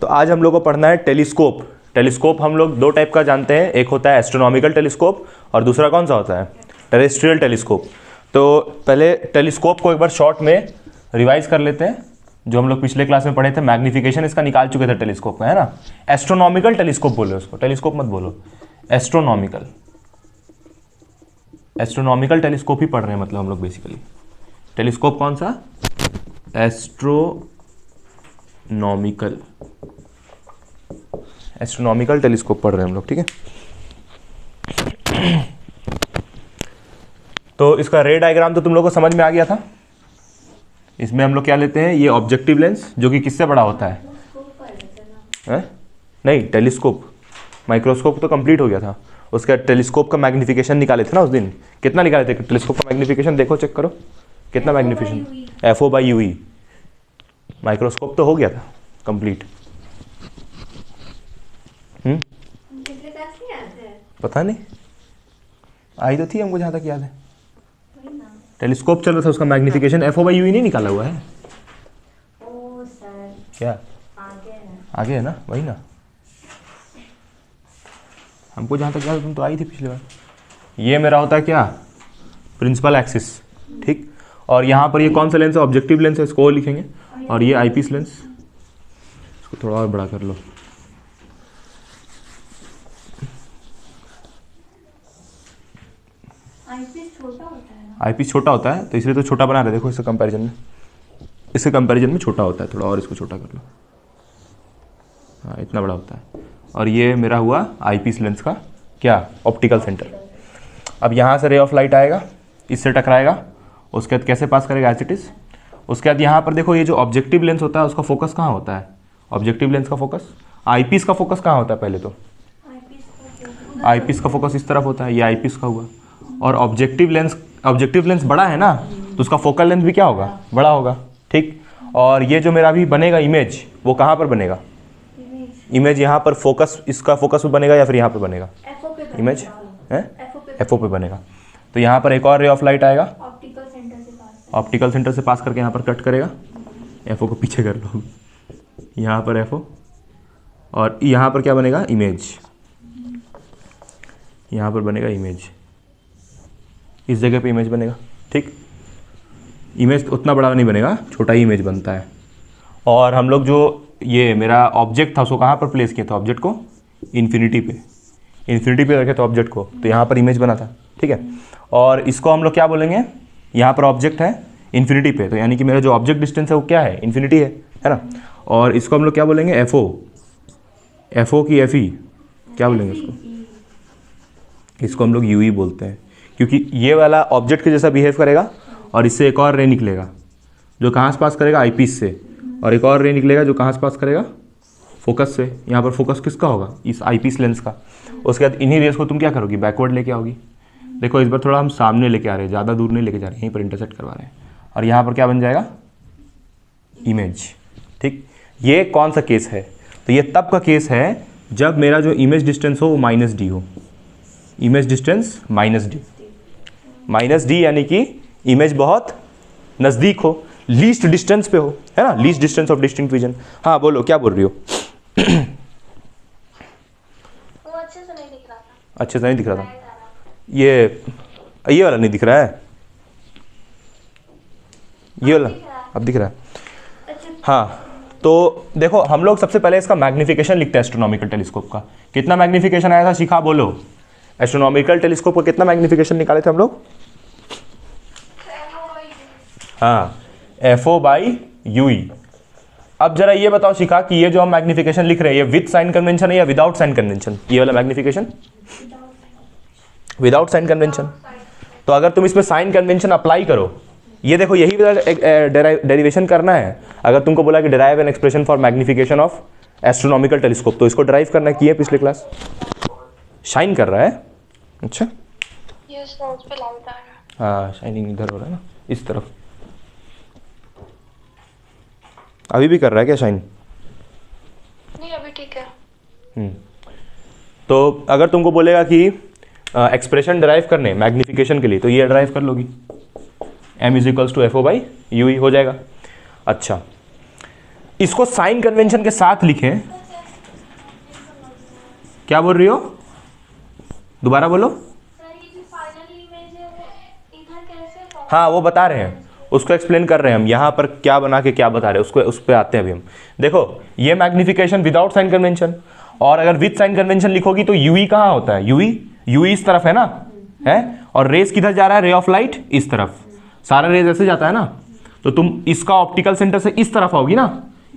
तो आज हम लोग को पढ़ना है टेलीस्कोप। टेलीस्कोप हम लोग दो टाइप का जानते हैं, एक होता है एस्ट्रोनॉमिकल टेलीस्कोप और दूसरा कौन सा होता है, टेरेस्ट्रियल टेलीस्कोप। तो पहले टेलीस्कोप को एक बार शॉर्ट में रिवाइज कर लेते हैं, जो हम लोग पिछले क्लास में पढ़े थे। मैग्निफिकेशन इसका निकाल चुके थे टेलीस्कोप में, है ना। एस्ट्रोनॉमिकल टेलीस्कोप बोलो उसको, टेलीस्कोप मत बोलो, एस्ट्रोनॉमिकल। एस्ट्रोनॉमिकल टेलीस्कोप ही पढ़ रहे हैं मतलब हम लोग बेसिकली। टेलीस्कोप कौन सा, एस्ट्रोनॉमिकल, एस्ट्रोनॉमिकल टेलीस्कोप पढ़ रहे हैं हम लोग, ठीक है। तो इसका रे डायग्राम तो तुम लोग को समझ में आ गया था। इसमें हम लोग क्या लेते हैं, ये ऑब्जेक्टिव लेंस जो कि किससे बड़ा होता है, नहीं टेलीस्कोप, माइक्रोस्कोप तो कंप्लीट हो गया था। उसका टेलीस्कोप का मैग्निफिकेशन निकाले थे ना उस दिन, कितना निकाले थे टेलीस्कोप का मैग्निफिकेशन, देखो चेक करो कितना मैग्निफिकेशन, FO/UE। माइक्रोस्कोप तो हो गया था कंप्लीट। पता नहीं, आई तो थी हमको जहाँ तक याद है। टेलीस्कोप चल रहा था, उसका मैग्निफिकेशन FO/UE नहीं निकाला हुआ है क्या, आगे है ना, वही ना। हमको जहाँ तक याद है, तुम तो आई थी पिछली बार। ये मेरा होता है क्या, प्रिंसिपल एक्सिस, ठीक। और यहाँ पर ये कौन सा लेंस है, ऑब्जेक्टिव लेंस है, इसको लिखेंगे। और ये आईपीस लेंस, इसको थोड़ा और बड़ा कर लो। आईपीस छोटा होता है तो इसलिए तो छोटा बना रहे, देखो इससे कंपैरिजन में, इससे कंपैरिजन में छोटा होता है थोड़ा, और इसको छोटा कर लो। हाँ, इतना बड़ा होता है। और ये मेरा हुआ आईपीस लेंस का क्या, ऑप्टिकल सेंटर। अब यहाँ से रे ऑफ लाइट आएगा, इससे टकराएगा, उसके बाद कैसे पास करेगा, एज इट इज। उसके बाद यहाँ पर देखो, ये जो ऑब्जेक्टिव लेंस होता है उसका फोकस कहाँ होता है, ऑब्जेक्टिव लेंस का फोकस, आईपीस का फोकस कहाँ होता है पहले तो, आईपीस का फोकस इस तरफ होता है, ये आईपीस का हुआ। और ऑब्जेक्टिव लेंस बड़ा है ना, तो उसका फोकल लेंथ भी क्या होगा, बड़ा होगा, ठीक। और ये जो मेरा अभी बनेगा इमेज, वो कहाँ पर बनेगा, इमेज यहाँ पर फोकस, इसका फोकस पे बनेगा या फिर यहाँ पर बनेगा, इमेज है FO पे बनेगा। तो यहाँ पर एक और रे ऑफ लाइट आएगा, ऑप्टिकल सेंटर से पास करके यहाँ पर कट करेगा, FO को पीछे कर लो, यहाँ पर FO, और यहाँ पर क्या बनेगा, इमेज, यहाँ पर बनेगा इमेज, इस जगह पे इमेज बनेगा, ठीक। इमेज उतना बड़ा नहीं बनेगा, छोटा ही इमेज बनता है। और हम लोग जो ये मेरा ऑब्जेक्ट था उसको कहाँ पर प्लेस किया था, ऑब्जेक्ट को इन्फिनिटी पे रखे थे ऑब्जेक्ट को, तो यहाँ पर इमेज बना था, ठीक है। और इसको हम लोग क्या बोलेंगे, यहाँ पर ऑब्जेक्ट है इन्फिनिटी पे, तो यानी कि मेरा जो ऑब्जेक्ट डिस्टेंस है वो क्या है, इन्फिनिटी है ना। और इसको हम लोग क्या बोलेंगे, FO की FE क्या बोलेंगे इसको हम लोग UE बोलते हैं, क्योंकि ये वाला ऑब्जेक्ट के जैसा बिहेव करेगा। और इससे एक और रे निकलेगा जो कहाँ से पास करेगा, आईपीस से, और एक और रे निकलेगा जो कहाँ से पास करेगा, फोकस से। यहाँ पर फोकस किसका होगा, इस आईपीस लेंस का। उसके बाद इन्हीं रेस को तुम क्या करोगी, बैकवर्ड लेके आओगी। देखो इस बार थोड़ा हम सामने लेके आ रहे हैं, ज़्यादा दूर नहीं लेके जा रहे हैं, यहीं पर इंटरसेक्ट करवा रहे हैं। और यहाँ पर क्या बन जाएगा, इमेज, ठीक। ये कौन सा केस है, तो ये तब का केस है जब मेरा जो इमेज डिस्टेंस हो वो -d हो, इमेज डिस्टेंस -d यानी कि इमेज बहुत नज़दीक हो, लीस्ट डिस्टेंस पे हो, है ना, least distance of distinct vision. हाँ बोलो, क्या बोल रही हो। वो अच्छे से नहीं दिख रहा था, अच्छे से नहीं दिख रहा था, ये वाला नहीं दिख रहा है, ये वाला अब दिख रहा है। हाँ, तो देखो हम लोग सबसे पहले इसका मैग्निफिकेशन लिखते हैं एस्ट्रोनॉमिकल टेलीस्कोप का। कितना मैग्निफिकेशन आया था, शिखा बोलो। एस्ट्रोनॉमिकल टेलीस्कोप का कितना मैग्निफिकेशन निकाले थे हम लोग, हाँ FO/UE। अब जरा ये बताओ शिखा कि ये जो हम मैग्निफिकेशन लिख रहे हैं, ये विद साइन कन्वेंशन है या विदाउट साइन कन्वेंशन, ये वाला मैग्निफिकेशन विदाउट साइन कन्वेंशन। तो अगर तुम इसमें साइन कन्वेंशन अप्लाई करो, ये देखो यही डेरिवेशन करना है। अगर तुमको बोला कि derive an expression for magnification of astronomical telescope, तो इसको डिराइव करना किया पिछले क्लास, शाइन कर रहा है, अच्छा ये सोच पे लाइट आ रहा है। हाँ, शाइनिंग इधर हो रहा है ना, इस तरफ। अभी भी कर रहा है क्या शाइन, नहीं अभी ठीक है। तो अगर तुमको बोलेगा कि एक्सप्रेशन डिराइव करने मैग्निफिकेशन के लिए, तो ये डिराइव कर लोगी, m = FO/UE हो जाएगा। अच्छा, इसको साइन कन्वेंशन के साथ लिखें। क्या बोल रही हो, दोबारा बोलो। हाँ वो बता रहे हैं, उसको एक्सप्लेन कर रहे हैं हम, यहाँ पर क्या बना के क्या बता रहे हैं उसको, उस पर आते हैं अभी हम। देखो ये मैग्निफिकेशन विदाउट साइन कन्वेंशन, और अगर विद साइन कन्वेंशन लिखोगी तो यूई कहाँ होता है, यूई इस तरफ है ना, है, और रेस किधर जा रहा है, रे ऑफ लाइट इस तरफ, सारा रेज ऐसे जाता है ना, तो तुम इसका ऑप्टिकल सेंटर से इस तरफ आओगी ना,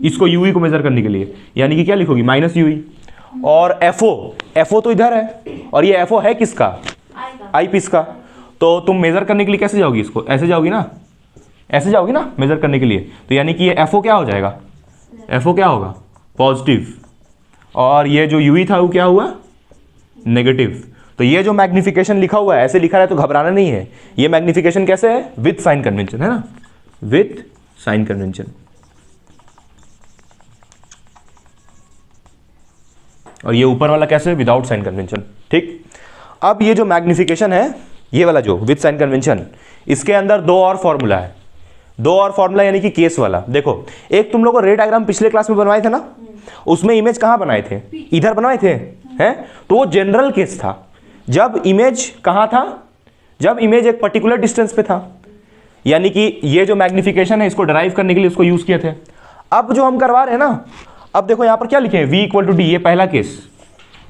इसको यूई को मेजर करने के लिए, यानी कि क्या लिखोगी, माइनस यूई। और एफओ तो इधर है, और ये एफओ है किसका, आई पीस का, तो तुम मेजर करने के लिए कैसे जाओगी, इसको ऐसे जाओगी ना, ऐसे जाओगी ना मेजर करने के लिए, तो यानी कि ये एफओ क्या हो जाएगा, एफओ क्या होगा, पॉजिटिव, और ये जो यूई था वो क्या हुआ, नेगेटिव। तो ये जो मैग्निफिकेशन लिखा हुआ है, ऐसे लिखा है तो घबराना नहीं है, ये मैग्निफिकेशन कैसे है, विथ साइन कन्वेंशन है ना, विथ साइन कन्वेंशन। और ये ऊपर वाला कैसे, विदाउट साइन कन्वेंशन। ठीक, अब ये जो मैग्निफिकेशन है, ये वाला जो विथ साइन कन्वेंशन, इसके अंदर दो और फॉर्मूला है, दो और फॉर्मूला यानी कि केस वाला। देखो एक तुम लोग को रे डायग्राम पिछले क्लास में बनवाए थे ना, उसमें इमेज कहाँ बनाए थे, इधर बनवाए थे, हैं, तो वो जनरल केस था, जब इमेज कहाँ था, जब इमेज एक पर्टिकुलर डिस्टेंस पे था, यानी कि ये जो मैग्निफिकेशन है इसको डराइव करने के लिए उसको यूज किए थे। अब जो हम करवा रहे हैं ना, अब देखो यहाँ पर क्या लिखे हैं, v इक्वल टू डी, ये पहला केस,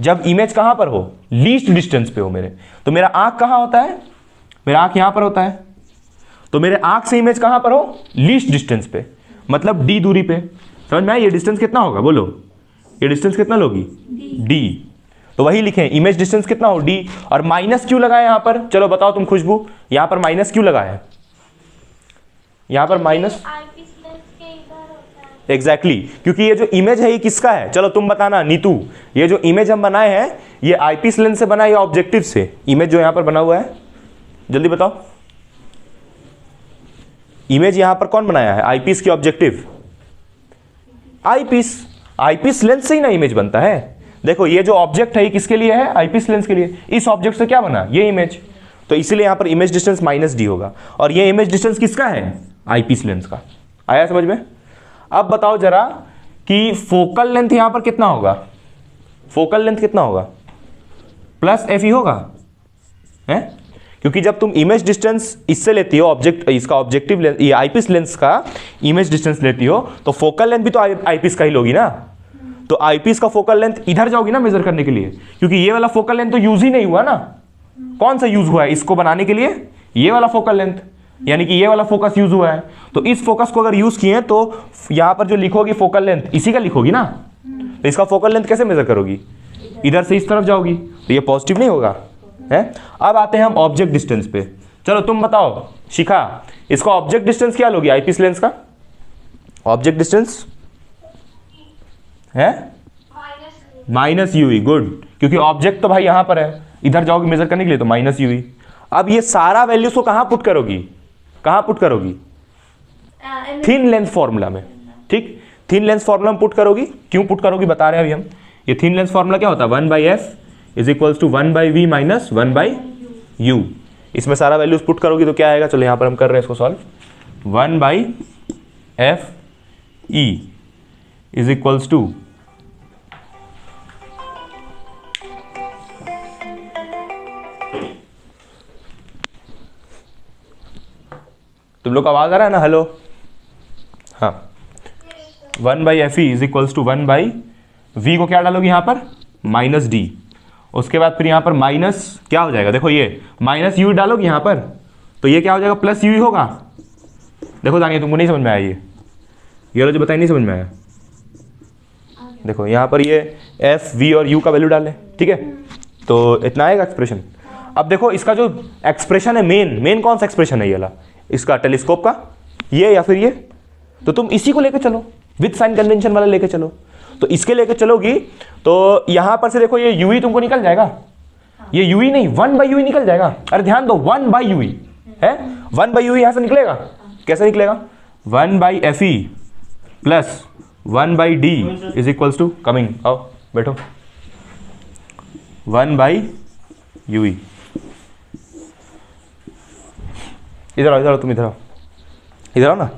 जब इमेज कहाँ पर हो, लीस्ट डिस्टेंस पे हो मेरे, तो मेरा आंख कहाँ होता है, मेरा आंख यहाँ पर होता है, तो मेरे आंख से इमेज कहाँ पर हो, लीस्ट डिस्टेंस पे, मतलब d दूरी पे। समझ में आया, ये डिस्टेंस कितना होगा, बोलो ये डिस्टेंस कितना लोगी, d, तो वही लिखें, इमेज डिस्टेंस कितना हो, d, और माइनस क्यों लगाया यहाँ पर, चलो बताओ तुम खुशबू, यहाँ पर माइनस क्यों लगाया है, यहाँ पर माइनस, एग्जैक्टली क्योंकि ये जो इमेज है ये किसका है, चलो तुम बताना नीतू, ये जो इमेज हम बनाए हैं ये आईपीस लेंस से बना है या ऑब्जेक्टिव से, इमेज जो यहाँ पर बना हुआ है, जल्दी बताओ, इमेज यहाँ पर कौन बनाया है, आईपीस की ऑब्जेक्टिव, आईपीस, आईपीस लेंस से ही ना इमेज बनता है। देखो ये जो ऑब्जेक्ट है ये किसके लिए है, आईपीस लेंस के लिए, इस ऑब्जेक्ट से क्या बना, ये इमेज, तो इसीलिए यहाँ पर इमेज डिस्टेंस माइनस डी होगा, और ये इमेज डिस्टेंस किसका है, आईपीस लेंस का। आया समझ में। अब बताओ जरा कि फोकल लेंथ यहां पर कितना होगा, फोकल लेंथ कितना होगा, प्लस एफ ई होगा, है, क्योंकि जब तुम इमेज डिस्टेंस इससे लेती हो, ऑब्जेक्ट इसका ऑब्जेक्टिव लेंस, ये आईपीस लेंस का इमेज डिस्टेंस लेती हो, तो फोकल लेंथ भी तो आईपीस का ही लोगी ना, तो आईपीस का फोकल लेंथ इधर जाओगी ना मेजर करने के लिए, क्योंकि ये वाला फोकल लेंथ तो यूज ही नहीं हुआ ना, कौन सा यूज हुआ है इसको बनाने के लिए, ये वाला फोकल लेंथ, यानी कि ये वाला फोकस यूज हुआ है, तो इस फोकस को अगर यूज किए तो यहां पर जो लिखोगी फोकल लेंथ इसी का लिखोगी ना, तो इसका फोकल लेंथ कैसे मेजर करोगी, इधर से इस तरफ जाओगी, तो ये पॉजिटिव नहीं होगा, है। अब आते हैं हम ऑब्जेक्ट डिस्टेंस पे, चलो तुम बताओ शिखा, इसका ऑब्जेक्ट डिस्टेंस क्या लोगी, आईपीस लेंस का ऑब्जेक्ट डिस्टेंस है माइनस यूई, गुड, क्योंकि ऑब्जेक्ट तो भाई यहां पर है, इधर जाओगी मेजर करने के लिए तो माइनस यूई। अब ये सारा वैल्यूज को कहां पुट करोगी, कहां पुट करोगी, थिन लेंथ फॉर्मूला में, ठीक, थिन लेंथ फॉर्मूला में पुट करोगी, क्यों पुट करोगी बता रहे हैं अभी हम। ये थिन लेंथ फॉर्मूला क्या होता है, 1/f is equals to 1/v minus 1/u, इसमें सारा वैल्यूज पुट करोगी तो क्या आएगा, चलो यहां पर हम कर रहे हैं इसको solve, 1/f e is equals to तुम लोग को आवाज आ रहा है ना, हेलो, हाँ, 1/f is equals to 1/v को क्या डालोगे यहाँ पर, माइनस डी, उसके बाद फिर यहाँ पर माइनस क्या हो जाएगा, देखो ये माइनस यू डालोगे यहाँ पर, तो ये क्या हो जाएगा, प्लस यू होगा। देखो दानिया तुमको नहीं समझ में आया, ये जो बताइए नहीं समझ में आया, देखो यहाँ पर ये एफ वी और यू का वैल्यू डालें, ठीक है, तो इतना आएगा एक्सप्रेशन। अब देखो इसका जो एक्सप्रेशन है, मेन कौन सा एक्सप्रेशन है, ये वाला इसका टेलीस्कोप का, ये या फिर ये, तो तुम इसी को लेकर चलो, विद साइन कन्वेंशन वाला लेकर चलो, तो इसके लेकर चलोगी तो यहां पर से देखो ये यूई तुमको निकल जाएगा, ये यूई नहीं 1/u निकल जाएगा, अरे ध्यान दो 1/u है, 1/u यहां से निकलेगा, कैसे निकलेगा, 1/fe प्लस 1/d is equals to, coming आओ बैठो, 1/u, इधर आओ तुम, इधर आओ ना,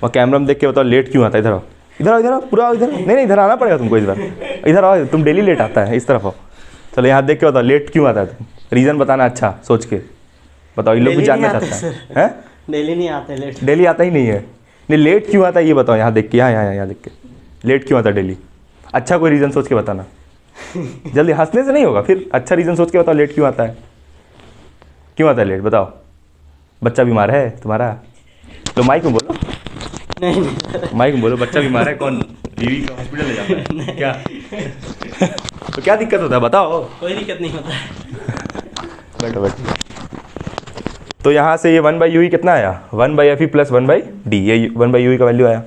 और कैमरा में देख के बताओ लेट क्यों आता है। इधर आओ, इधर आओ, इधर आओ, पूरा आओ इधर। नहीं इधर आना पड़ेगा तुमको इस बार। इधर आओ, तुम डेली लेट आता है, इस तरफ आओ। चलो यहाँ देख के बताओ लेट क्यों आता है तुम, रीज़न बताना अच्छा सोच के बताओ, ये लोग भी जानना चाहते हैं। डेली नहीं आते लेट। डेली आता ही नहीं है। नहीं लेट क्यों आता है ये बताओ, यहाँ देख के, यहाँ देख के लेट क्यों आता है डेली। अच्छा कोई रीज़न सोच के बताना, जल्दी, हंसने से नहीं होगा फिर। अच्छा रीज़न सोच के बताओ लेट क्यों आता है, क्यों आता है लेट बताओ। बच्चा बीमार है तुम्हारा, तो माइक में बोलो। नहीं माइक में बोलो, बच्चा बीमार है, कौन बीवी का हॉस्पिटल ले जाता है क्या? तो क्या दिक्कत होता है बताओ। कोई दिक्कत नहीं होता है। बैठो बैठो। तो यहाँ से ये 1/u कितना आया, 1/fe प्लस 1/d, ये 1/u का वैल्यू आया।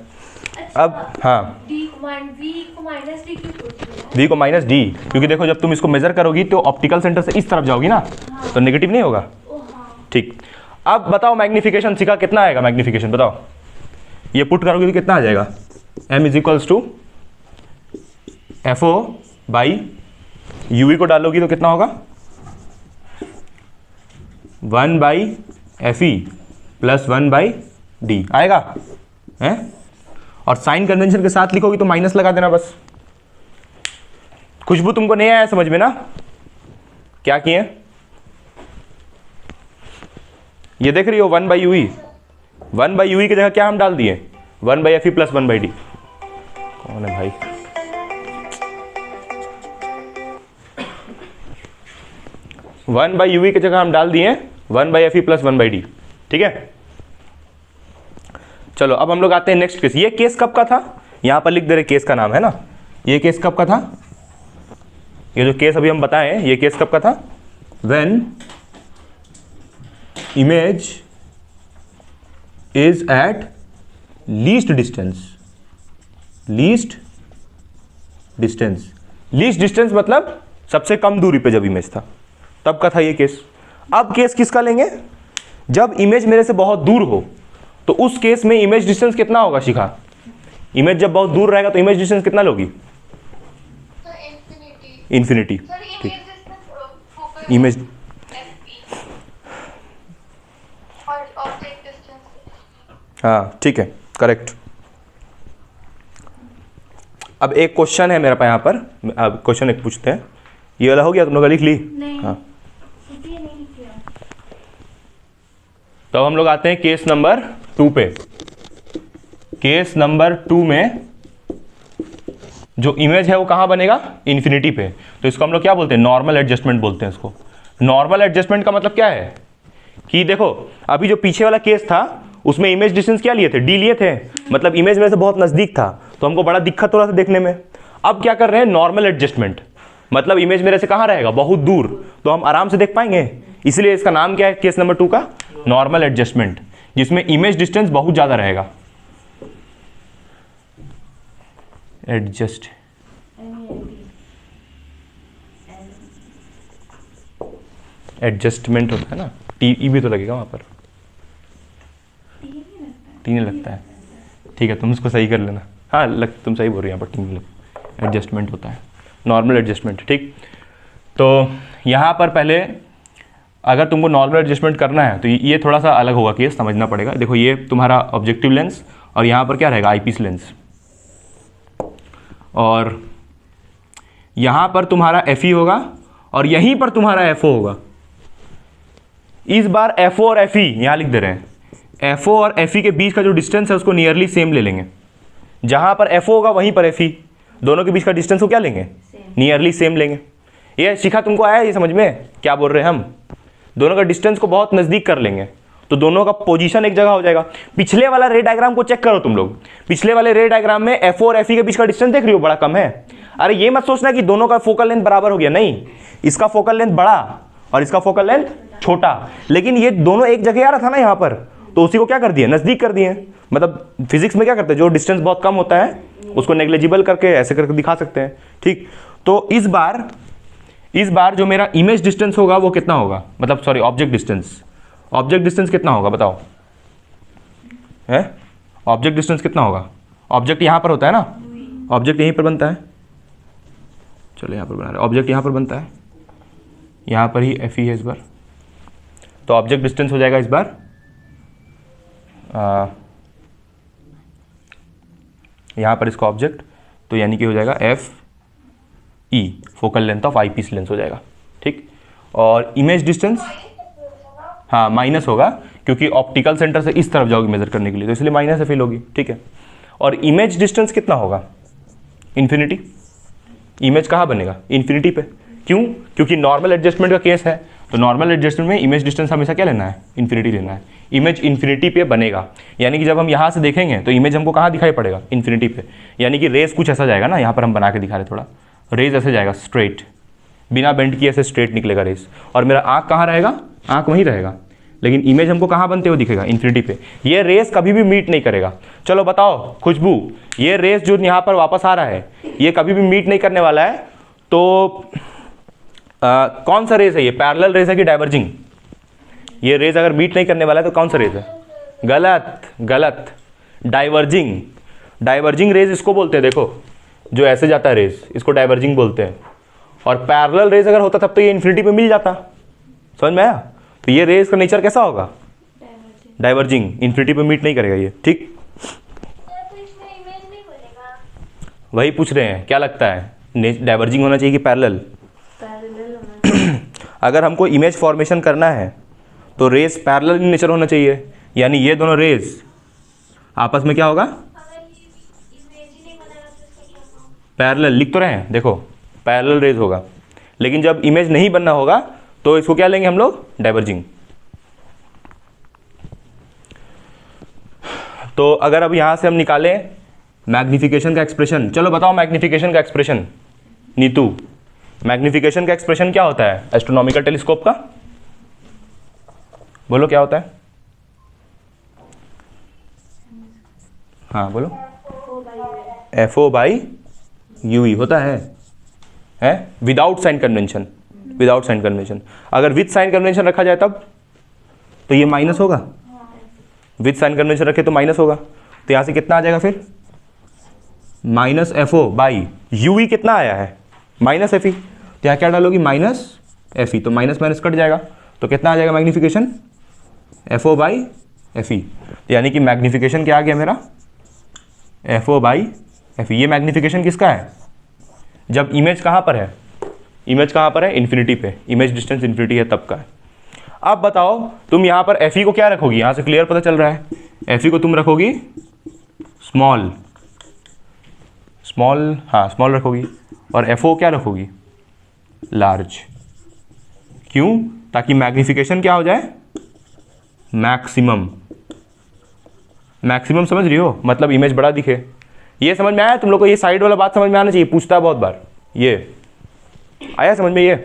अब हाँ वी को माइनस डी क्यों बोलते हैं? v को माइनस डी, क्योंकि देखो जब तुम इसको मेजर करोगी तो ऑप्टिकल सेंटर से इस तरफ जाओगी ना, तो नेगेटिव नहीं होगा। ठीक, अब बताओ मैग्निफिकेशन सीखा, कितना आएगा मैग्निफिकेशन बताओ। ये पुट करोगे तो कितना आ जाएगा, m is equals to FO/UV को डालोगी तो कितना होगा 1/FE प्लस 1/D आएगा हैं। और साइन कन्वेंशन के साथ लिखोगी तो माइनस लगा देना बस। खुशबू तुमको नहीं आया समझ में ना, क्या किए, ये देख रही हो 1/UE, 1/UE की जगह क्या हम डाल दिए 1/FE प्लस 1/D। कौन है भाई, वन बाई यूवी की जगह हम डाल दिए 1/FE प्लस 1/D। ठीक है, चलो अब हम लोग आते हैं नेक्स्ट केस। ये केस कब का था, यहां पर लिख दे रहे, केस का नाम है ना। ये केस कब का था, ये जो केस अभी हम बताएं, ये केस कब का था, when image is at least distance. Least distance, least distance मतलब सबसे कम दूरी पे जब इमेज था, तब का था ये केस। अब केस किसका लेंगे, जब इमेज मेरे से बहुत दूर हो, तो उस केस में इमेज डिस्टेंस कितना होगा शिखा। इमेज जब बहुत दूर रहेगा तो इमेज डिस्टेंस कितना लोगी, इन्फिनिटी। ठीक, इमेज हाँ ठीक है, करेक्ट। अब एक क्वेश्चन है मेरे पास यहाँ पर, अब क्वेश्चन एक पूछते हैं। ये वाला हो गया, तुम लोग लिख ली? नहीं। हाँ, तो हम लोग आते हैं केस नंबर 2 पे। केस नंबर 2 में जो इमेज है वो कहाँ बनेगा, इन्फिनिटी पे। तो इसको हम लोग क्या बोलते हैं, नॉर्मल एडजस्टमेंट बोलते हैं इसको। नॉर्मल एडजस्टमेंट का मतलब क्या है कि देखो अभी जो पीछे वाला केस था उसमें इमेज डिस्टेंस क्या लिए थे, डी लिए थे, मतलब इमेज में से बहुत नजदीक था, तो हमको बड़ा दिक्कत हो रहा था देखने में। अब क्या कर रहे हैं, नॉर्मल एडजस्टमेंट, मतलब इमेज मेरे से कहाँ रहेगा, बहुत दूर, तो हम आराम से देख पाएंगे। इसलिए इसका नाम क्या है केस नंबर 2 का, नॉर्मल एडजस्टमेंट, जिसमें इमेज डिस्टेंस बहुत ज्यादा रहेगा। एडजस्ट एडजस्टमेंट होता है ना, टी भी तो लगेगा वहां पर, टी नहीं लगता है। ठीक है, तुम उसको सही कर लेना। हाँ तुम सही बोल रही हो, यहाँ पर टी नहीं लगता, एडजस्टमेंट होता है, नॉर्मल एडजस्टमेंट। ठीक, तो यहाँ पर पहले अगर तुमको नॉर्मल एडजस्टमेंट करना है तो ये थोड़ा सा अलग होगा केस, समझना पड़ेगा। देखो ये तुम्हारा ऑब्जेक्टिव लेंस और यहाँ पर क्या रहेगा, आईपीस लेंस, और यहाँ पर तुम्हारा एफई होगा और यहीं पर तुम्हारा एफओ होगा। इस बार एफओ और एफई यहाँ लिख दे रहे हैं, एफओ और एफई के बीच का जो डिस्टेंस है उसको नियरली सेम ले लेंगे। जहाँ पर एफओ होगा वहीं पर एफई, दोनों के बीच का डिस्टेंस को क्या लेंगे, नियरली सेम लेंगे। ये शिखा तुमको आया ये समझ में, क्या बोल रहे हैं हम, दोनों का डिस्टेंस को बहुत नज़दीक कर लेंगे तो दोनों का पोजीशन एक जगह हो जाएगा। पिछले वाला रे डायग्राम को चेक करो तुम लोग, पिछले वाले रे डायग्राम में एफओ और एफई के बीच का डिस्टेंस देख रही हो, बड़ा कम है। अरे ये मत सोचना कि दोनों का फोकल लेंथ बराबर हो गया, नहीं, इसका फोकल लेंथ बड़ा और इसका फोकल लेंथ छोटा, लेकिन ये दोनों एक जगह आ रहा था ना यहाँ पर, तो उसी को क्या कर दिए, नज़दीक कर दिए। मतलब फिजिक्स में क्या करते हैं, जो डिस्टेंस बहुत कम होता है उसको नेग्लिजिबल करके ऐसे करके दिखा सकते हैं। ठीक, तो इस बार जो मेरा इमेज डिस्टेंस होगा वो कितना होगा, मतलब sorry object distance, object distance कितना होगा बताओ, है ऑब्जेक्ट डिस्टेंस कितना होगा। ऑब्जेक्ट यहाँ पर होता है ना, ऑब्जेक्ट यहीं पर बनता है, चलो यहाँ पर बना रहे, ऑब्जेक्ट यहाँ पर बनता है, यहाँ पर ही एफ ई है इस बार, तो ऑब्जेक्ट डिस्टेंस हो जाएगा इस बार यहाँ पर इसका ऑब्जेक्ट, तो यानी कि हो जाएगा F E, focal length of eyepiece lens हो जाएगा, ठीक। और इमेज डिस्टेंस, हाँ माइनस होगा क्योंकि ऑप्टिकल सेंटर से इस तरफ जाओगे मेजर करने के लिए, तो इसलिए माइनस एफ होगी, ठीक है। और इमेज डिस्टेंस कितना होगा, इन्फिनिटी। इमेज कहाँ बनेगा, इन्फिनिटी पे, क्यों, क्योंकि नॉर्मल एडजस्टमेंट का केस है, तो नॉर्मल एडजस्टमेंट में इमेज डिस्टेंस हमेशा क्या लेना है, इन्फिनिटी लेना है। इमेज इन्फिनिटी पे बनेगा, यानी कि जब हम यहाँ से देखेंगे तो इमेज हमको कहाँ दिखाई पड़ेगा, इन्फिनिटी पे, यानी कि रेस कुछ ऐसा जाएगा ना, यहाँ पर हम बना के दिखा रहे थोड़ा, रेज ऐसे जाएगा स्ट्रेट, बिना बेंड किए ऐसे स्ट्रेट निकलेगा रेस, और मेरा आँख कहाँ रहेगा, आँख वहीं रहेगा, लेकिन इमेज हमको कहाँ बनते हुए दिखेगा, इन्फिनिटी पे। ये रेस कभी भी मीट नहीं करेगा। चलो बताओ खुशबू, ये रेस जो यहाँ पर वापस आ रहा है ये कभी भी मीट नहीं करने वाला है, तो कौन सा रेस है ये, पैरेलल रेस है कि डाइवर्जिंग? ये रेस अगर मीट नहीं करने वाला है तो कौन सा रेस है, गलत गलत, डाइवर्जिंग। डाइवर्जिंग रेस इसको बोलते हैं, देखो जो ऐसे जाता है रेस, इसको डाइवर्जिंग बोलते हैं। और पैरेलल रेस अगर होता तब तो ये इन्फिनिटी पे मिल जाता, समझ में आया? तो ये रेस का नेचर कैसा होगा, डाइवर्जिंग, इन्फिनिटी पे मीट नहीं करेगा ये, ठीक। तो इसमें इमेज नहीं बनेगा। वही पूछ रहे हैं, क्या लगता है डाइवर्जिंग होना चाहिए कि पैरेलल? पैरेलल होना चाहिए। अगर हमको इमेज फॉर्मेशन करना है तो रेस पैरेलल इन नेचर होना चाहिए, यानी ये दोनों रेस आपस में क्या होगा, अगर इमेज ही नहीं बनेगा तो इसका क्या होगा? पैरेलल। लिख तो रहे हैं, देखो पैरेलल रेस होगा, लेकिन जब इमेज नहीं बनना होगा तो इसको क्या लेंगे हम लोग, डाइवर्जिंग। तो अगर अब यहां से हम निकालें मैग्निफिकेशन का एक्सप्रेशन, चलो बताओ मैग्निफिकेशन का एक्सप्रेशन, नीतू मैग्निफिकेशन का एक्सप्रेशन क्या होता है एस्ट्रोनॉमिकल टेलीस्कोप का, बोलो क्या होता है, हाँ बोलो। FO बाई यूई होता है without sign convention, without sign convention. अगर विथ साइन कन्वेंशन रखा जाए तब तो ये माइनस होगा, विथ साइन कन्वेंशन रखे तो माइनस होगा, तो यहाँ से कितना आ जाएगा फिर, माइनस FO बाई यूई कितना आया है, माइनस FE, तो यहाँ क्या डालोगी, माइनस FE, तो माइनस माइनस कट जाएगा, तो कितना आ जाएगा मैग्निफिकेशन, FO बाई FE। तो यानी कि मैग्निफिकेशन क्या आ गया मेरा, FO बाई FE। ये मैग्निफिकेशन किसका है, जब इमेज कहाँ पर है, इमेज कहाँ पर है, इन्फिनिटी पे, इमेज डिस्टेंस इन्फिनिटी है तब का है। अब बताओ तुम यहाँ पर FE को क्या रखोगी, यहाँ से क्लियर पता चल रहा है, FE को तुम रखोगी स्मॉल, स्मॉल, हाँ स्मॉल रखोगी, और FO क्या रखोगी, लार्ज। क्यों, ताकि मैग्निफिकेशन क्या हो जाए, मैक्सिमम। मैक्सिमम समझ रही हो, मतलब इमेज बड़ा दिखे। ये समझ में आया तुम लोग को, ये साइड वाला बात समझ में आना चाहिए, पूछता है बहुत बार, ये आया समझ में ये?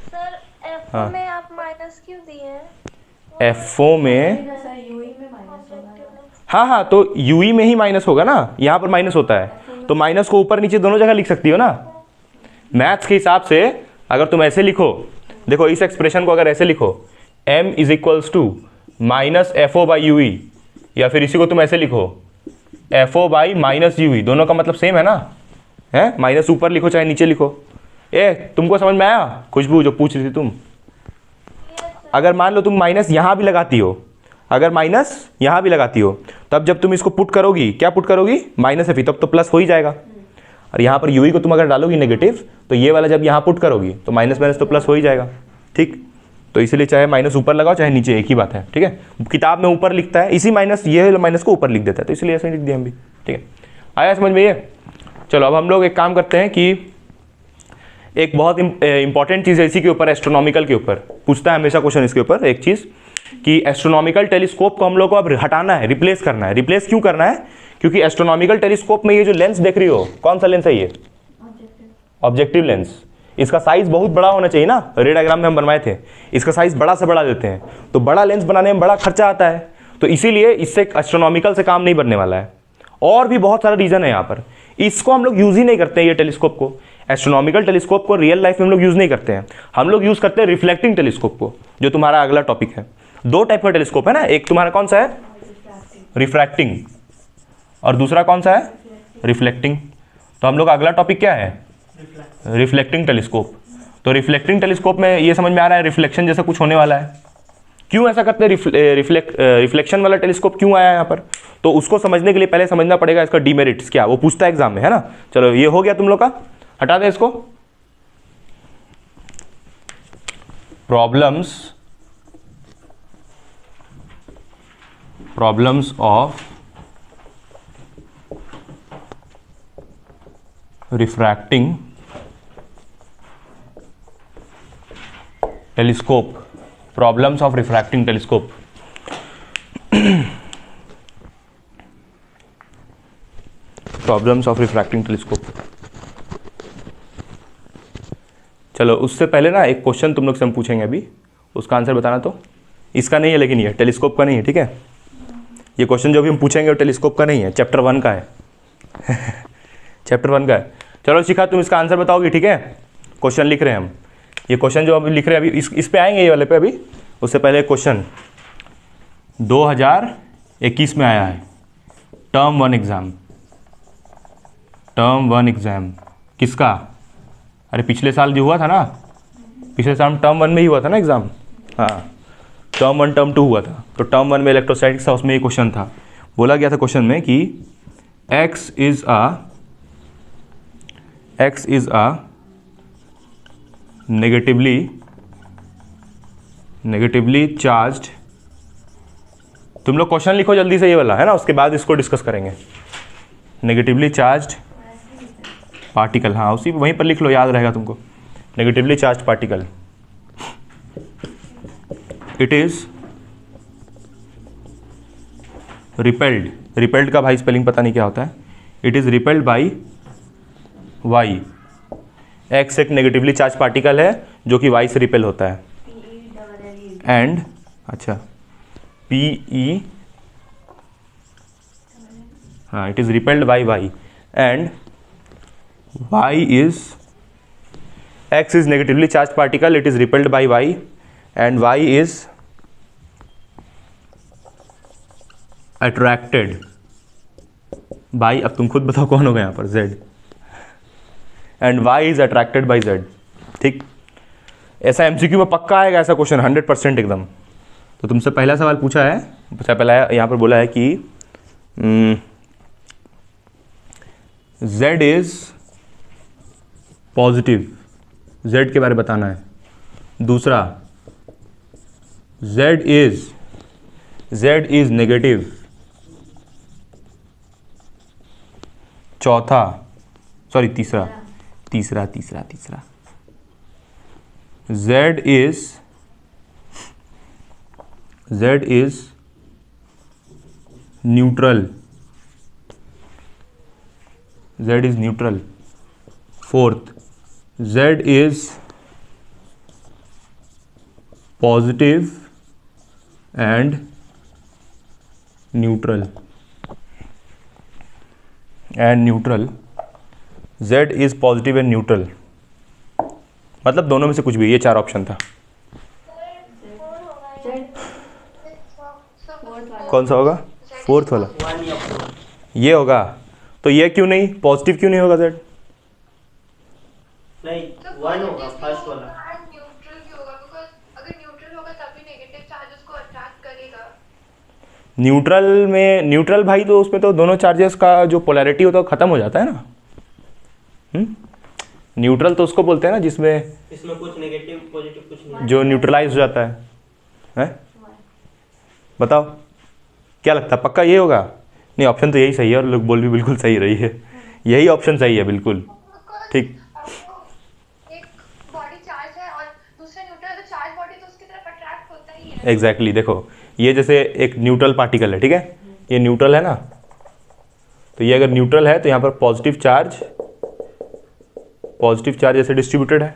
सर F हाँ। में आप माइनस क्यों दिए हैं? FO में, यूई में माइनस होगा। हाँ हाँ, तो यूई में ही माइनस होगा ना, यहाँ पर माइनस होता है, तो माइनस को ऊपर नीचे दोनों जगह लिख सकती हो ना। मैथ्स के हिसाब से अगर तुम ऐसे लिखो, देखो इस एक्सप्रेशन को अगर ऐसे लिखो, m is equals to minus FO by U E, या फिर इसी को तुम ऐसे लिखो FO बाई माइनस यूई, दोनों का मतलब सेम है ना, है, माइनस ऊपर लिखो चाहे नीचे लिखो। तुमको समझ में आया खुशबू जो पूछ रही थी तुम? अगर मान लो तुम माइनस यहाँ भी लगाती हो, अगर माइनस यहाँ भी लगाती हो, तब जब तुम इसको पुट करोगी, क्या पुट करोगी, माइनस FE, तब तो प्लस हो ही जाएगा। और यहाँ पर यूई को तुम अगर डालोगी नेगेटिव, तो ये वाला जब यहाँ पुट करोगी तो माइनस माइनस तो प्लस हो ही जाएगा, ठीक। तो इसीलिए चाहे माइनस ऊपर लगाओ चाहे नीचे, एक ही बात है, ठीक है। किताब में ऊपर लिखता है, इसी माइनस, ये माइनस को ऊपर लिख देता है, तो इसलिए ऐसे लिख दिया हम भी, ठीक है। आया समझ में ये? चलो अब हम लोग एक काम करते हैं कि एक बहुत इंपॉर्टेंट चीज़ है इसी के ऊपर, एस्ट्रोनॉमिकल के ऊपर पूछता है हमेशा क्वेश्चन इसके ऊपर, एक चीज़ कि एस्ट्रोनॉमिकल टेलीस्कोप को हम लोग को अब हटाना है, रिप्लेस करना है। रिप्लेस क्यों करना है, क्योंकि एस्ट्रोनॉमिकल टेलीस्कोप में ये जो लेंस देख रही हो, कौन सा लेंस है ये, ऑब्जेक्टिव लेंस। इसका साइज बहुत बड़ा होना चाहिए ना, रे डायग्राम में हम बनवाए थे, इसका साइज बड़ा से बड़ा देते हैं, तो बड़ा लेंस बनाने में बड़ा खर्चा आता है, तो इसीलिए इससे एस्ट्रोनॉमिकल से काम नहीं बनने वाला है। और भी बहुत सारा रीज़न है यहाँ पर, इसको हम लोग यूज़ ही नहीं करते हैं, ये टेलीस्कोप को, एस्ट्रोनॉमिकल टेलीस्कोप को रियल लाइफ में हम लोग यूज़ नहीं करते हैं। हम लोग यूज़ करते हैं रिफ्लेक्टिंग टेलीस्कोप को, जो तुम्हारा अगला टॉपिक है। दो टाइप का टेलीस्कोप है ना, एक तुम्हारा कौन सा है, रिफ्रैक्टिंग, और दूसरा कौन सा है, रिफ्लेक्टिंग। तो हम लोग का अगला टॉपिक क्या है, रिफ्लेक्टिंग टेलीस्कोप। तो रिफ्लेक्टिंग टेलीस्कोप में ये समझ में आ रहा है रिफ्लेक्शन जैसा कुछ होने वाला है, क्यों ऐसा करते हैं, रिफ्लेक्शन वाला टेलीस्कोप क्यों आया यहाँ पर, तो उसको समझने के लिए पहले समझना पड़ेगा इसका डीमेरिट्स क्या, वो पूछता है एग्जाम में, है ना। चलो ये हो गया तुम लोग का, हटा दें इसको। Problems of refracting telescope, problems of refracting telescope. Problems of refracting telescope. चलो उससे पहले ना एक क्वेश्चन तुम लोग से हम पूछेंगे अभी, उसका आंसर बताना। तो इसका नहीं है, लेकिन ये टेलीस्कोप का नहीं है, ठीक है। ये क्वेश्चन जो भी हम पूछेंगे वो टेलीस्कोप का नहीं है, चैप्टर 1 का है। चैप्टर 1 का है। चलो शिखा तुम इसका आंसर बताओगी, ठीक है। क्वेश्चन लिख रहे हैं हम, ये क्वेश्चन जो अभी लिख रहे हैं अभी इस पे आएंगे, ये वाले पे अभी। उससे पहले क्वेश्चन 2021 में आया है, टर्म 1 एग्ज़ाम। टर्म 1 एग्ज़ाम किसका, अरे पिछले साल जो हुआ था ना, पिछले साल टर्म 1 में ही हुआ था ना एग्ज़ाम। हाँ, टर्म 1 टर्म 2 हुआ था, तो टर्म 1 में इलेक्ट्रोस्टैटिक्स था, उसमें ये क्वेश्चन था। बोला गया था क्वेश्चन में कि x is a negatively charged, तुम लोग क्वेश्चन लिखो जल्दी से ये वाला, है ना, उसके बाद इसको डिस्कस करेंगे। नेगेटिवली चार्ज्ड पार्टिकल, हाँ उसी वहीं पर लिख लो, याद रहेगा तुमको। Negatively charged particle, it is repelled, repelled का भाई स्पेलिंग पता नहीं क्या होता है, it is repelled by Y. X एक नेगेटिवली चार्ज पार्टिकल है जो कि वाई से रिपेल होता है, एंड अच्छा PE, हाँ, it is repelled by Y and Y is, X is negatively charge particle, it is repelled by Y and Y is attracted by, अब तुम खुद बताओ कौन होगा यहाँ पर, Z, and y is attracted by Z। ठीक, ऐसा MCQ में पक्का आएगा ऐसा क्वेश्चन 100% एकदम। तो तुमसे पहला सवाल पूछा है, पहला यहाँ पर बोला है कि Z इज पॉजिटिव, Z के बारे में बताना है। दूसरा Z इज नेगेटिव। चौथा, सॉरी तीसरा Z is neutral, Z is neutral. Fourth, Z is positive and neutral, Z is positive and neutral, मतलब दोनों में से कुछ भी, ये 4 ऑप्शन था। कौन सा होगा, फोर्थ वाला, 1 या 4। ये होगा। तो ये क्यों नहीं, पॉजिटिव क्यों नहीं होगा Z? नहीं, 1 होगा फर्स्ट वाला। न्यूट्रल भी होगा, बिकॉज़ अगर न्यूट्रल होगा तभी नेगेटिव चार्ज उसको अट्रैक्ट करेगा। न्यूट्रल में, न्यूट्रल भाई तो उसमें तो दोनों चार्जेस का जो पोलैरिटी होता है वो खत्म हो जाता है ना। न्यूट्रल तो उसको बोलते हैं ना जिसमें इसमें कुछ नेगेटिव पॉजिटिव कुछ नहीं। जो न्यूट्रलाइज हो जाता है, हैं? बताओ क्या लगता है, पक्का ये होगा? नहीं, ऑप्शन तो यही सही है और लोग बोल भी बिल्कुल सही रही है, यही ऑप्शन सही है बिल्कुल। ठीक, एक बॉडी चार्ज है और दूसरा न्यूट्रल, तो चार्ज बॉडी तो उसकी तरफ अट्रैक्ट होता ही है। एग्जैक्टली देखो, ये जैसे एक न्यूट्रल पार्टिकल है, ठीक है, ये न्यूट्रल है ना, तो ये अगर न्यूट्रल है तो यहाँ पर पॉजिटिव चार्ज ऐसे डिस्ट्रीब्यूटेड है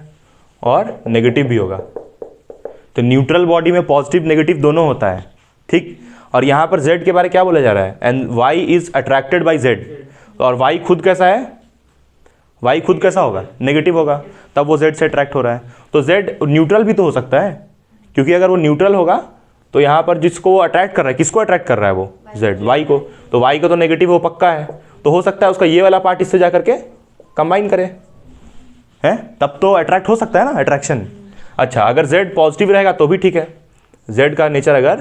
और नेगेटिव भी होगा। तो न्यूट्रल बॉडी में पॉजिटिव नेगेटिव दोनों होता है, ठीक। और यहाँ पर Z के बारे में क्या बोला जा रहा है, and Y is attracted by Z, और Y खुद कैसा है, Y खुद कैसा होगा, नेगेटिव होगा, तब वो Z से अट्रैक्ट हो रहा है। तो Z न्यूट्रल भी तो हो सकता है, क्योंकि अगर वो न्यूट्रल होगा तो यहाँ पर जिसको वो अट्रैक्ट कर रहा है, किसको अट्रैक्ट कर रहा है वो, Z, Y को, तो Y का तो नेगेटिव वो पक्का है, तो हो सकता है उसका ये वाला पार्ट इससे जा करके कंबाइन करे, है, तब तो अट्रैक्ट हो सकता है ना, अट्रैक्शन। अच्छा, अगर Z पॉजिटिव रहेगा तो भी ठीक है, Z का नेचर अगर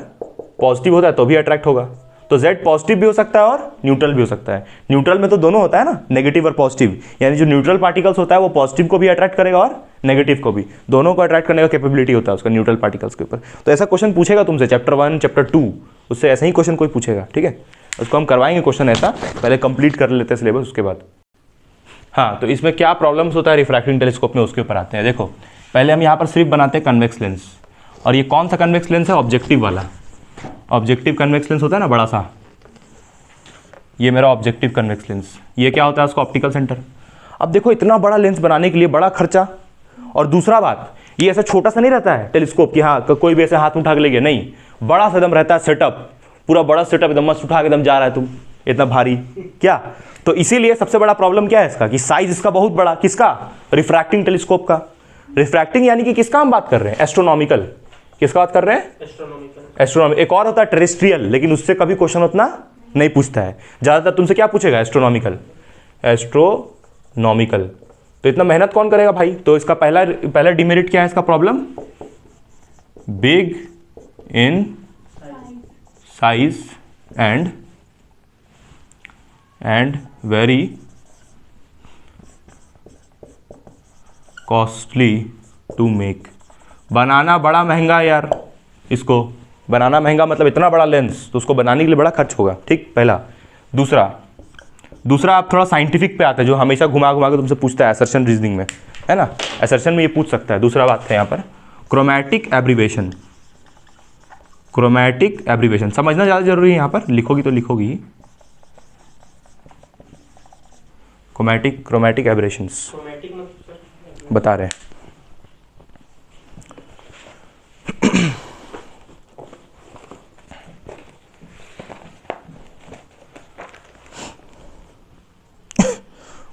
पॉजिटिव होता है तो भी अट्रैक्ट होगा, तो Z पॉजिटिव भी हो सकता है और न्यूट्रल भी हो सकता है। न्यूट्रल में तो दोनों होता है ना, नेगेटिव और पॉजिटिव, यानी जो न्यूट्रल पार्टिकल्स होता है वो पॉजिटिव को भी अट्रैक्ट करेगा और नेगेटिव को भी, दोनों को अट्रैक्ट करने का कैपेबिलिटी होता है उसका न्यूट्रल पार्टिकल्स के ऊपर। तो ऐसा क्वेश्चन पूछेगा तुमसे चैप्टर 1 चैप्टर 2, उससे ऐसा ही क्वेश्चन कोई पूछेगा, ठीक है। उसको हम करवाएंगे क्वेश्चन ऐसा, पहले कंप्लीट कर लेते हैं सिलेबस उसके बाद। हाँ, तो इसमें क्या प्रॉब्लम्स होता है रिफ्रैक्टिंग टेलीस्कोप में, उसके ऊपर आते हैं। देखो पहले हम यहाँ पर सिर्फ बनाते हैं कन्वेक्स लेंस, और ये कौन सा कन्वेक्स लेंस है, ऑब्जेक्टिव वाला। ऑब्जेक्टिव कन्वेक्स लेंस होता है ना बड़ा सा, ये मेरा ऑब्जेक्टिव कन्वेक्स लेंस। ये क्या होता है उसका ऑप्टिकल सेंटर। अब देखो इतना बड़ा लेंस बनाने के लिए बड़ा खर्चा, और दूसरा बात ये ऐसा छोटा सा नहीं रहता है टेलीस्कोप कि हाँ कोई भी ऐसे हाथ में उठा के ले गया, नहीं, बड़ा सा एकदम रहता है सेटअप, पूरा बड़ा सेटअप एकदम मस्त उठा के एकदम जा रहा है तुम, इतना भारी क्या। तो इसीलिए सबसे बड़ा प्रॉब्लम क्या है इसका कि साइज इसका बहुत बड़ा, किसका, रिफ्रैक्टिंग टेलीस्कोप का। रिफ्रैक्टिंग यानी कि किसका हम बात कर रहे हैं, एस्ट्रोनॉमिकल, किसका बात कर रहे हैं, एस्ट्रोनॉमिकल। एस्ट्रोनॉमिकल। एक और होता है टेरेस्ट्रियल, लेकिन उससे कभी क्वेश्चन उतना नहीं पूछता है, ज़्यादातर तुमसे क्या पूछेगा, एस्ट्रोनॉमिकल, एस्ट्रोनॉमिकल। तो इतना मेहनत कौन करेगा भाई। तो इसका पहला डिमेरिट क्या है इसका problem, big in size and very costly to make. बनाना बड़ा महंगा यार, इसको बनाना महंगा मतलब इतना बड़ा लेंस, तो उसको बनाने के लिए बड़ा खर्च होगा, ठीक, पहला। दूसरा आप थोड़ा साइंटिफिक पे आते हैं, जो हमेशा घुमा घुमा के तुमसे पूछता है असर्शन रीजनिंग में, है ना, असर्शन में ये पूछ सकता है। दूसरा बात है यहाँ पर क्रोमैटिक एब्रीवेशन। क्रोमैटिक एब्रीवेशन समझना ज़्यादा जरूरी है, यहाँ पर लिखोगी तो लिखोगी क्रोमैटिक एब्रेशंस क्रोमैटिक में सर बता रहे हैं।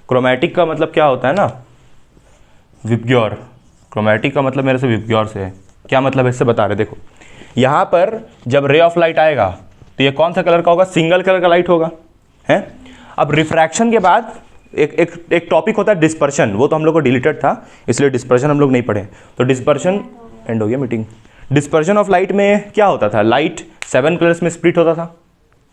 क्रोमैटिक का मतलब क्या होता है ना, विबग्योर। क्रोमैटिक का मतलब मेरे से विबग्योर से है। क्या मतलब है इससे बता रहे, देखो यहाँ पर जब रे ऑफ लाइट आएगा तो ये कौन सा कलर का होगा, सिंगल कलर का लाइट होगा, है। अब रिफ्रैक्शन के बाद एक टॉपिक होता है डिस्पर्शन, वो तो हम लोग को डिलीटेड था, इसलिए डिस्पर्शन हम लोग नहीं पढ़े। तो डिस्पर्शन एंड हो गया मीटिंग। डिस्पर्शन ऑफ लाइट में क्या होता था, लाइट 7 कलर्स में स्प्लिट होता था,